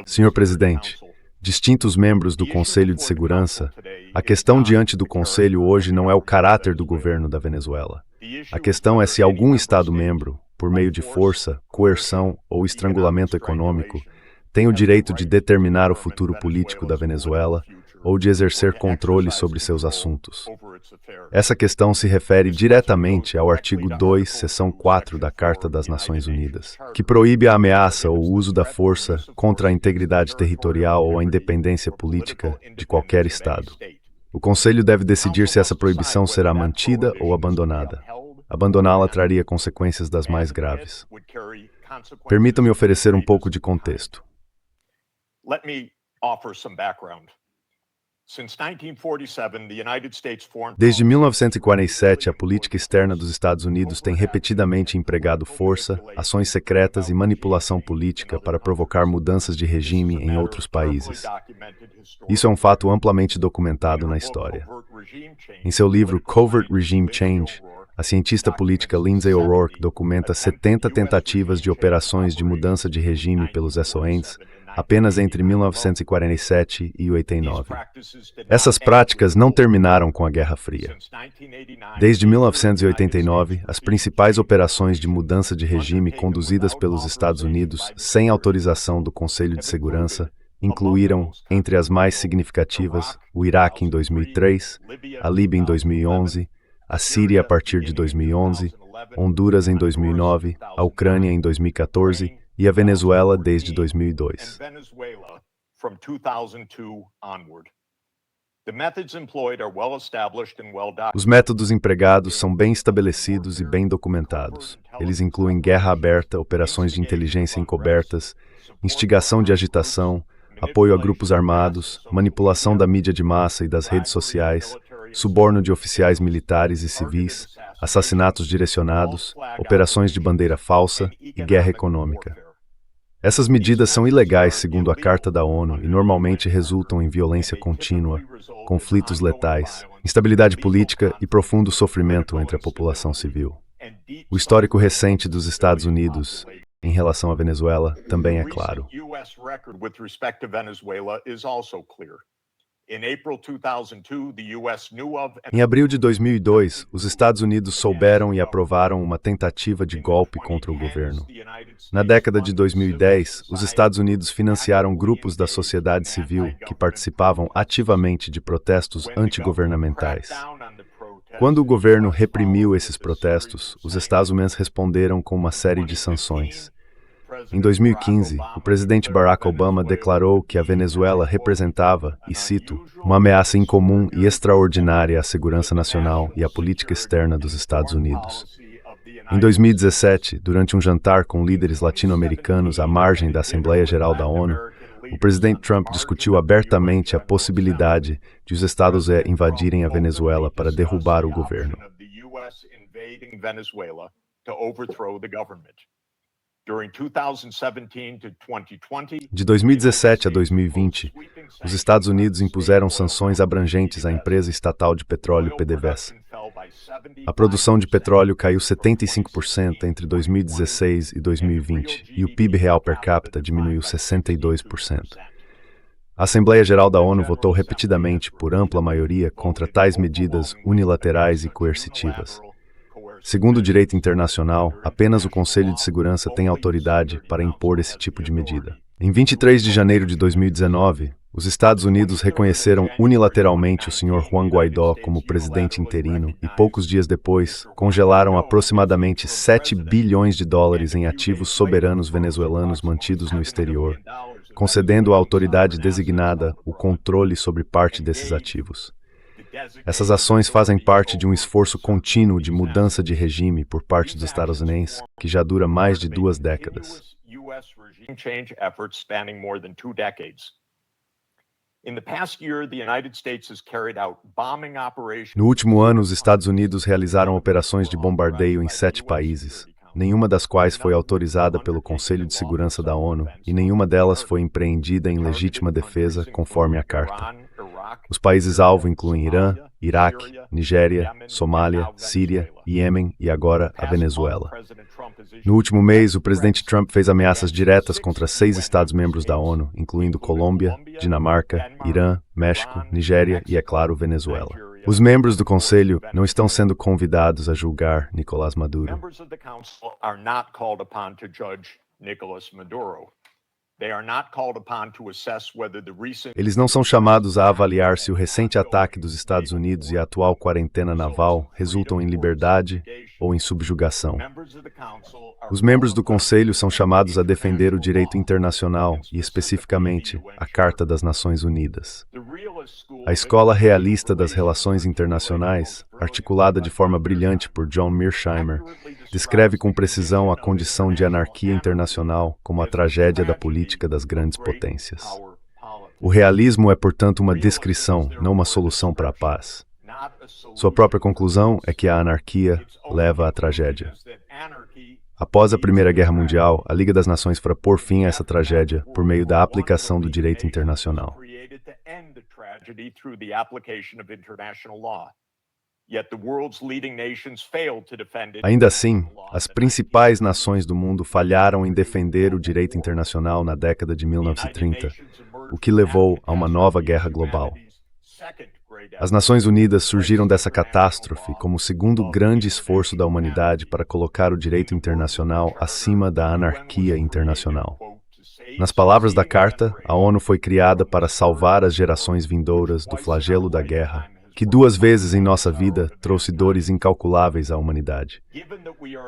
Senhor Presidente, distintos membros do Conselho de Segurança, a questão diante do Conselho hoje não é o caráter do governo da Venezuela. A questão é se algum Estado-membro, por meio de força, coerção ou estrangulamento econômico, tem o direito de determinar o futuro político da Venezuela ou de exercer controle sobre seus assuntos. Essa questão se refere diretamente ao artigo 2, seção 4 da Carta das Nações Unidas, que proíbe a ameaça ou o uso da força contra a integridade territorial ou a independência política de qualquer Estado. O Conselho deve decidir se essa proibição será mantida ou abandonada. Abandoná-la traria consequências das mais graves. Permita-me oferecer um pouco de contexto. Desde 1947, a política externa dos Estados Unidos tem repetidamente empregado força, ações secretas e manipulação política para provocar mudanças de regime em outros países. Isso é um fato amplamente documentado na história. Em seu livro Covert Regime Change, a cientista política Lindsay O'Rourke documenta 70 tentativas de operações de mudança de regime pelos SOEs apenas entre 1947 e 89. Essas práticas não terminaram com a Guerra Fria. Desde 1989, as principais operações de mudança de regime conduzidas pelos Estados Unidos sem autorização do Conselho de Segurança incluíram, entre as mais significativas, o Iraque em 2003, a Líbia em 2011, a Síria a partir de 2011, Honduras em 2009, a Ucrânia em 2014 e a Venezuela desde 2002. Os métodos empregados são bem estabelecidos e bem documentados. Eles incluem guerra aberta, operações de inteligência encobertas, instigação de agitação, apoio a grupos armados, manipulação da mídia de massa e das redes sociais, suborno de oficiais militares e civis, assassinatos direcionados, operações de bandeira falsa e guerra econômica. Essas medidas são ilegais segundo a Carta da ONU e normalmente resultam em violência contínua, conflitos letais, instabilidade política e profundo sofrimento entre a população civil. O histórico recente dos Estados Unidos em relação à Venezuela também é claro. Em abril de 2002, os Estados Unidos souberam e aprovaram uma tentativa de golpe contra o governo. Na década de 2010, os Estados Unidos financiaram grupos da sociedade civil que participavam ativamente de protestos antigovernamentais. Quando o governo reprimiu esses protestos, os Estados Unidos responderam com uma série de sanções. Em 2015, o presidente Barack Obama declarou que a Venezuela representava, e cito, uma ameaça incomum e extraordinária à segurança nacional e à política externa dos Estados Unidos. Em 2017, durante um jantar com líderes latino-americanos à margem da Assembleia Geral da ONU, o presidente Trump discutiu abertamente a possibilidade de os Estados Unidos invadirem a Venezuela para derrubar o governo. De 2017 a 2020, os Estados Unidos impuseram sanções abrangentes à empresa estatal de petróleo PDVSA. A produção de petróleo caiu 75% entre 2016 e 2020 e o PIB real per capita diminuiu 62%. A Assembleia Geral da ONU votou repetidamente por ampla maioria contra tais medidas unilaterais e coercitivas. Segundo o direito internacional, apenas o Conselho de Segurança tem autoridade para impor esse tipo de medida. Em 23 de janeiro de 2019, os Estados Unidos reconheceram unilateralmente o Sr. Juan Guaidó como presidente interino e, poucos dias depois, congelaram aproximadamente 7 bilhões de dólares em ativos soberanos venezuelanos mantidos no exterior, concedendo à autoridade designada o controle sobre parte desses ativos. Essas ações fazem parte de um esforço contínuo de mudança de regime por parte dos Estados Unidos, que já dura mais de 2 décadas. No último ano, os Estados Unidos realizaram operações de bombardeio em 7 países, nenhuma das quais foi autorizada pelo Conselho de Segurança da ONU e nenhuma delas foi empreendida em legítima defesa, conforme a Carta. Os países-alvo incluem Irã, Iraque, Nigéria, Somália, Síria, Iêmen e agora a Venezuela. No último mês, o presidente Trump fez ameaças diretas contra 6 Estados-membros da ONU, incluindo Colômbia, Dinamarca, Irã, México, Nigéria e, é claro, Venezuela. Os membros do Conselho não estão sendo convidados a julgar Nicolás Maduro. Eles não são chamados a avaliar se o recente ataque dos Estados Unidos e a atual quarentena naval resultam em liberdade ou em subjugação. Os membros do Conselho são chamados a defender o direito internacional e, especificamente, a Carta das Nações Unidas. A Escola Realista das Relações Internacionais, articulada de forma brilhante por John Mearsheimer, descreve com precisão a condição de anarquia internacional como a tragédia da política das grandes potências. O realismo é, portanto, uma descrição, não uma solução para a paz. Sua própria conclusão é que a anarquia leva à tragédia. Após a Primeira Guerra Mundial, a Liga das Nações foi pôr fim a essa tragédia por meio da aplicação do direito internacional. Ainda assim, as principais nações do mundo falharam em defender o direito internacional na década de 1930, o que levou a uma nova guerra global. As Nações Unidas surgiram dessa catástrofe como o segundo grande esforço da humanidade para colocar o direito internacional acima da anarquia internacional. Nas palavras da Carta, a ONU foi criada para salvar as gerações vindouras do flagelo da guerra, que 2 vezes em nossa vida trouxe dores incalculáveis à humanidade.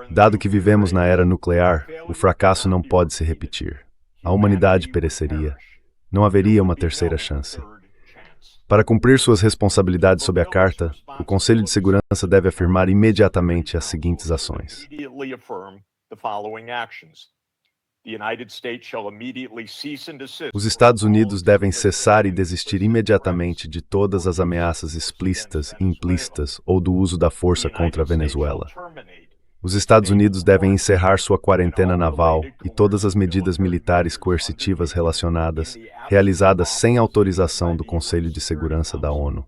Dado que vivemos na era nuclear, o fracasso não pode se repetir. A humanidade pereceria. Não haveria uma terceira chance. Para cumprir suas responsabilidades sob a Carta, o Conselho de Segurança deve afirmar imediatamente as seguintes ações. Os Estados Unidos devem cessar e desistir imediatamente de todas as ameaças explícitas, implícitas ou do uso da força contra a Venezuela. Os Estados Unidos devem encerrar sua quarentena naval e todas as medidas militares coercitivas relacionadas, realizadas sem autorização do Conselho de Segurança da ONU.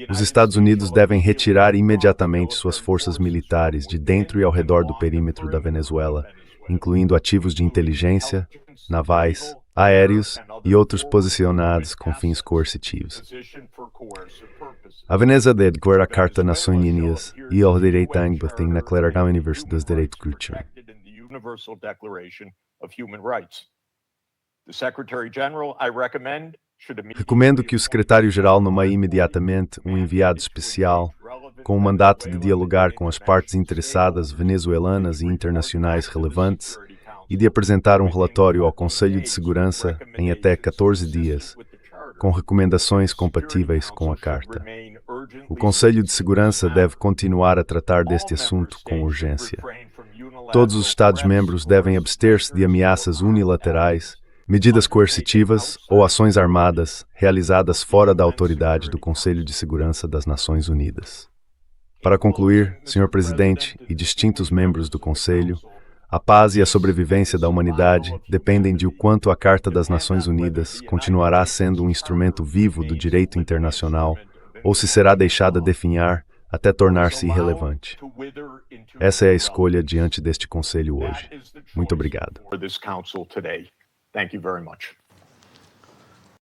Os Estados Unidos devem retirar imediatamente suas forças militares de dentro e ao redor do perímetro da Venezuela, incluindo ativos de inteligência, navais, aéreos e outros posicionados com fins coercitivos. A Veneza de acordo a Carta Nações Unidas e o direito à igualdade na Declaração Universal dos Direitos Humanos. Recomendo que o secretário-geral nomeie imediatamente um enviado especial com o mandato de dialogar com as partes interessadas venezuelanas e internacionais relevantes e de apresentar um relatório ao Conselho de Segurança em até 14 dias, com recomendações compatíveis com a Carta. O Conselho de Segurança deve continuar a tratar deste assunto com urgência. Todos os Estados-membros devem abster-se de ameaças unilaterais, medidas coercitivas ou ações armadas realizadas fora da autoridade do Conselho de Segurança das Nações Unidas. Para concluir, Sr. Presidente e distintos membros do Conselho, a paz e a sobrevivência da humanidade dependem de o quanto a Carta das Nações Unidas continuará sendo um instrumento vivo do direito internacional ou se será deixada definhar até tornar-se irrelevante. Essa é a escolha diante deste Conselho hoje. Muito obrigado. Thank you very much.